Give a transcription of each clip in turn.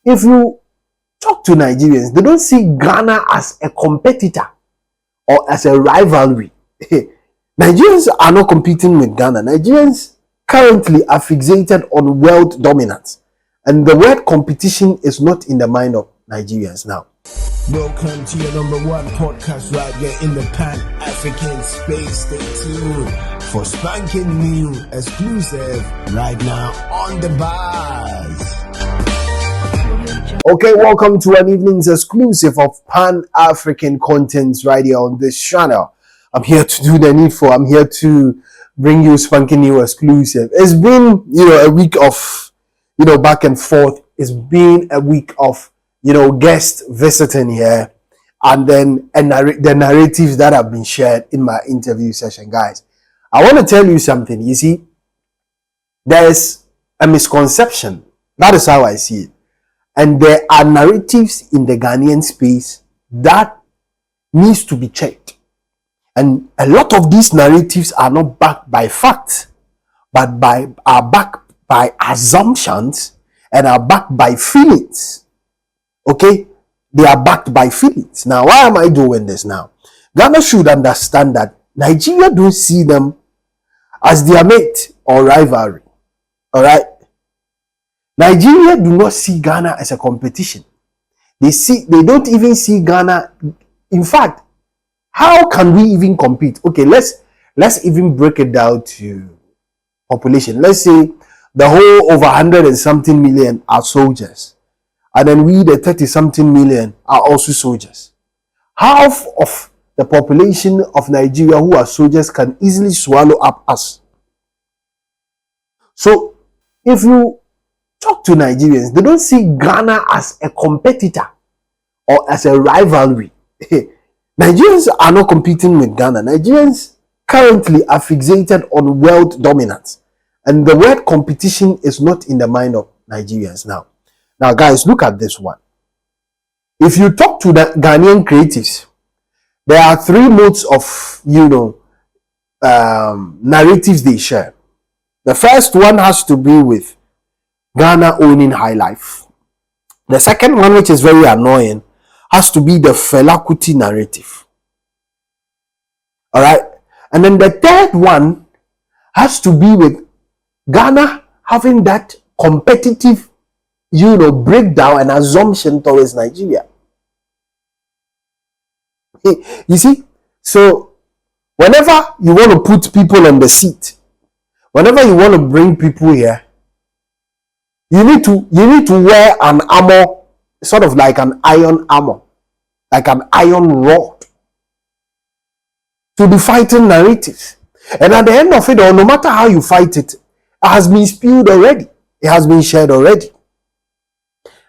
if you talk to Nigerians, they don't see Ghana as a competitor or as a rivalry. Nigerians are not competing with Ghana. Nigerians currently are fixated on world dominance, and the word competition is not in the mind of Nigerians now. Welcome to your number one podcast right here in the Pan-African space. Stay tuned for spanking new exclusive right now on the bars. Okay, welcome to an evening's exclusive of Pan-African contents right here on this channel. I'm here to do the needful. I'm here to bring you spanking new exclusive. It's been, a week of, back and forth. It's been a week of, guests visiting here, and then the narratives that have been shared in my interview session, guys. I want to tell you something. You see, there's a misconception. That is how I see it. And there are narratives in the Ghanaian space that needs to be checked. And a lot of these narratives are not backed by facts, but are backed by assumptions and are backed by feelings. Okay? They are backed by feelings. Now, why am I doing this now? Ghana should understand that Nigeria don't see them as their mate or rivalry. All right? Nigeria do not see Ghana as a competition. They don't even see Ghana. In fact, how can we even compete? Okay, let's even break it down to population. Let's say the whole over 100 and something million are soldiers, and then we, the 30 something million, are also soldiers. Half of the population of Nigeria who are soldiers can easily swallow up us. So if you talk to Nigerians, they don't see Ghana as a competitor or as a rivalry. Nigerians are not competing with Ghana. Nigerians currently are fixated on world dominance, and the word competition is not in the mind of Nigerians now. Now, guys, look at this one. If you talk to the Ghanaian creatives, there are three modes of, narratives they share. The first one has to be with Ghana owning high life. The second one, which is very annoying, has to be the Fela Kuti narrative. All right? And then the third one has to be with Ghana having that competitive, breakdown and assumption towards Nigeria. You see? So, whenever you want to put people on the seat, whenever you want to bring people here, you need to wear an armor, sort of like an iron armor, like an iron rod, to be fighting narratives. And at the end of it all, no matter how you fight it, it has been spewed already. It has been shared already.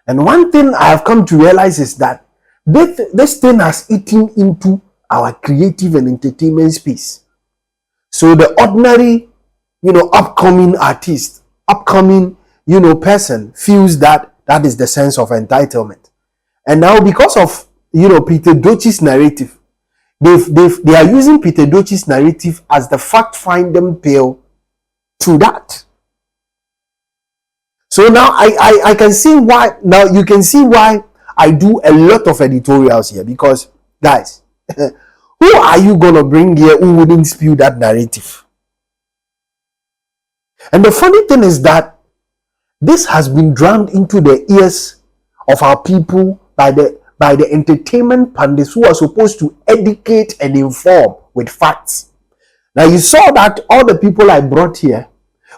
And one thing I have come to realize is that this thing has eaten into our creative and entertainment space. So the ordinary, upcoming artist, upcoming person feels that is the sense of entitlement. And now, because of Peter Dochi's narrative, they are using Peter Dochi's narrative as the fact-finding pill to that. So now I can see why. Now you can see why I do a lot of editorials here, because guys, who are you gonna bring here who wouldn't spew that narrative? And the funny thing is that this has been drummed into the ears of our people by the entertainment pundits who are supposed to educate and inform with facts. Now you saw that all the people I brought here,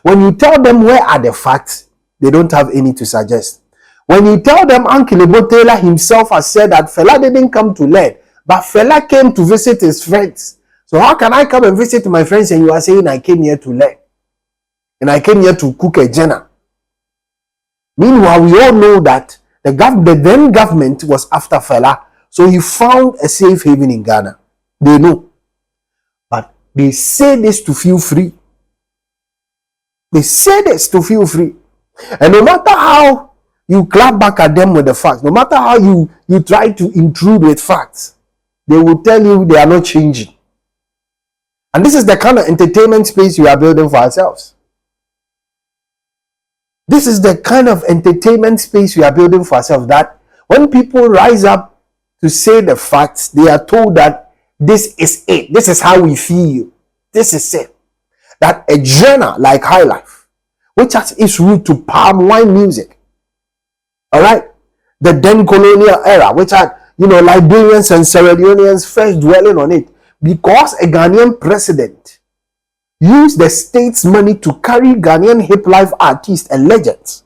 when you tell them where are the facts, they don't have any to suggest. When you tell them Uncle Ebo Taylor himself has said that Fela didn't come to learn, but Fela came to visit his friends. So how can I come and visit my friends and you are saying I came here to learn? And I came here to cook a dinner. Meanwhile, we all know that the then government was after Fela, so he found a safe haven in Ghana. They know. But they say this to feel free. They say this to feel free. And no matter how you clap back at them with the facts, no matter how you try to intrude with facts, they will tell you they are not changing. And this is the kind of entertainment space we are building for ourselves. This is the kind of entertainment space we are building for ourselves, that when people rise up to say the facts, they are told that this is it. This is how we feel. This is it. That a genre like High Life, which has its root to palm wine music, all right, the then colonial era, which had, Liberians and Sierra Leoneans first dwelling on it, because a Ghanaian president used the state's money to carry Ghanaian hip life artists and legends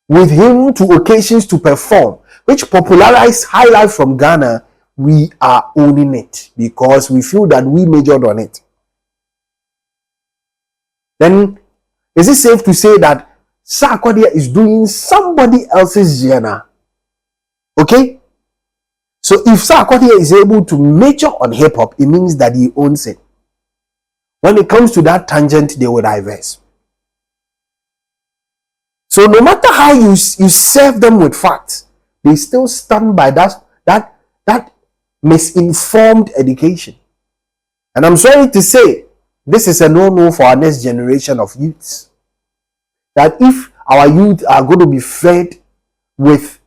with him to occasions to perform, which popularized High Life from Ghana. We are owning it because we feel that we majored on it. Then, is it safe to say that Sarkodie is doing somebody else's genre? Okay? So if Sarkodie is able to major on hip-hop, it means that he owns it. When it comes to that tangent, they will diverse. So no matter how you serve them with facts, they still stand by that misinformed education. And I'm sorry to say, this is a no-no for our next generation of youths. That if our youth are going to be fed with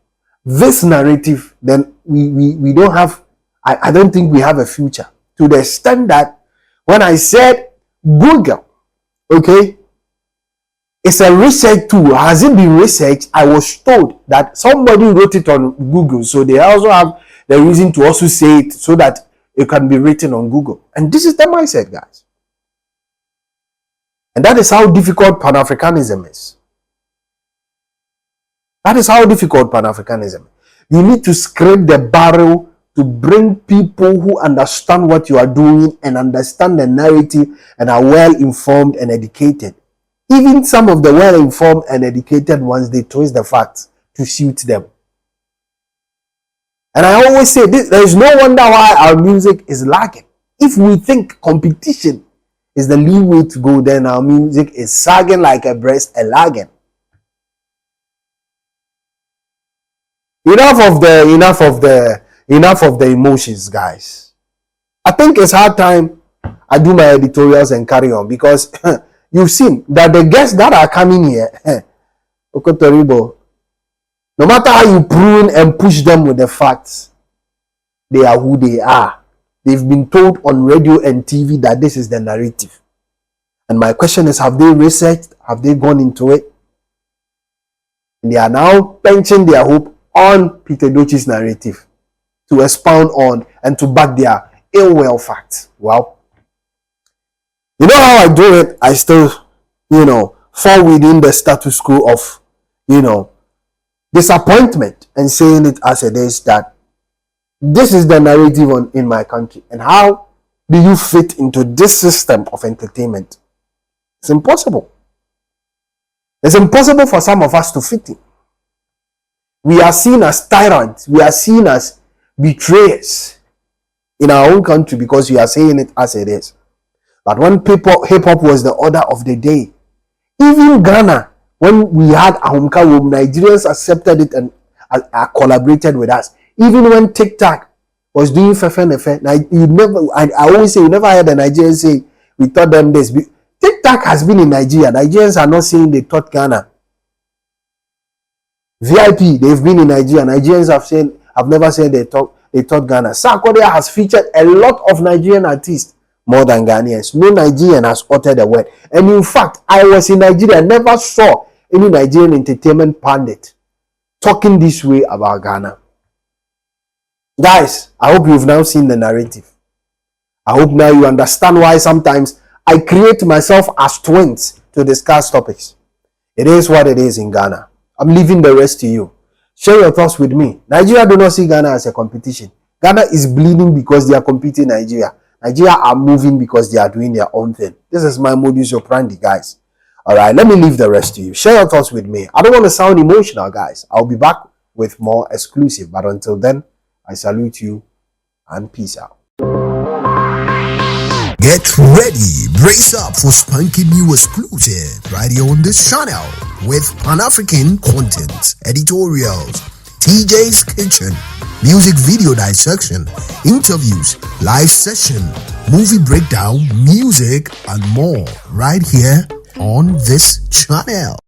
this narrative, then we don't have, I don't think we have a future. To the extent that when I said Google, okay, it's a research tool. Has it been researched? I was told that somebody wrote it on Google, so they also have the reason to also say it so that it can be written on Google. And this is the mindset, guys. And that is how difficult Pan-Africanism is. That is how difficult Pan-Africanism is. You need to scrape the barrel to bring people who understand what you are doing and understand the narrative and are well informed and educated. Even some of the well informed and educated ones, they twist the facts to suit them. And I always say this, there is no wonder why our music is lagging. If we think competition is the lead way to go, then our music is sagging like a breast and lagging. Enough of the emotions, guys. I think it's hard time I do my editorials and carry on, because you've seen that the guests that are coming here, no matter how you prune and push them with the facts, they are who they are. They've been told on radio and TV that this is the narrative. And my question is, have they researched? Have they gone into it? And they are now pinching their hope on Peter Dochi's narrative to expound on and to back their ill-will facts. Well, you know how I do it? I still, fall within the status quo of, disappointment and saying it as it is, that this is the narrative in my country. And how do you fit into this system of entertainment? It's impossible. It's impossible for some of us to fit in. We are seen as tyrants. We are seen as betrayers in our own country because we are saying it as it is. But when hip-hop was the order of the day, even Ghana, when we had Ahumka, Nigerians accepted it and collaborated with us. Even when TikTok was doing Fefe, I always say, you never heard the Nigerians say, we taught them this. TikTok has been in Nigeria. Nigerians are not saying they taught Ghana. VIP, they've been in Nigeria. Nigerians have never said they taught Ghana. Sarkodie has featured a lot of Nigerian artists more than Ghanaians. No Nigerian has uttered a word. And in fact, I was in Nigeria, never saw any Nigerian entertainment pundit talking this way about Ghana. Guys, I hope you've now seen the narrative. I hope now you understand why sometimes I create myself as twins to discuss topics. It is what it is in Ghana. I'm leaving the rest to you. Share your thoughts with me. Nigeria do not see Ghana as a competition. Ghana is bleeding because they are competing Nigeria. Nigeria are moving because they are doing their own thing. This is my modus operandi, guys. Alright, let me leave the rest to you. Share your thoughts with me. I don't want to sound emotional, guys. I'll be back with more exclusive. But until then, I salute you and peace out. Get ready, brace up for spanking new exclusive right here on this channel with Pan-African content, editorials, TJ's Kitchen, music video dissection, interviews, live session, movie breakdown, music, and more right here on this channel.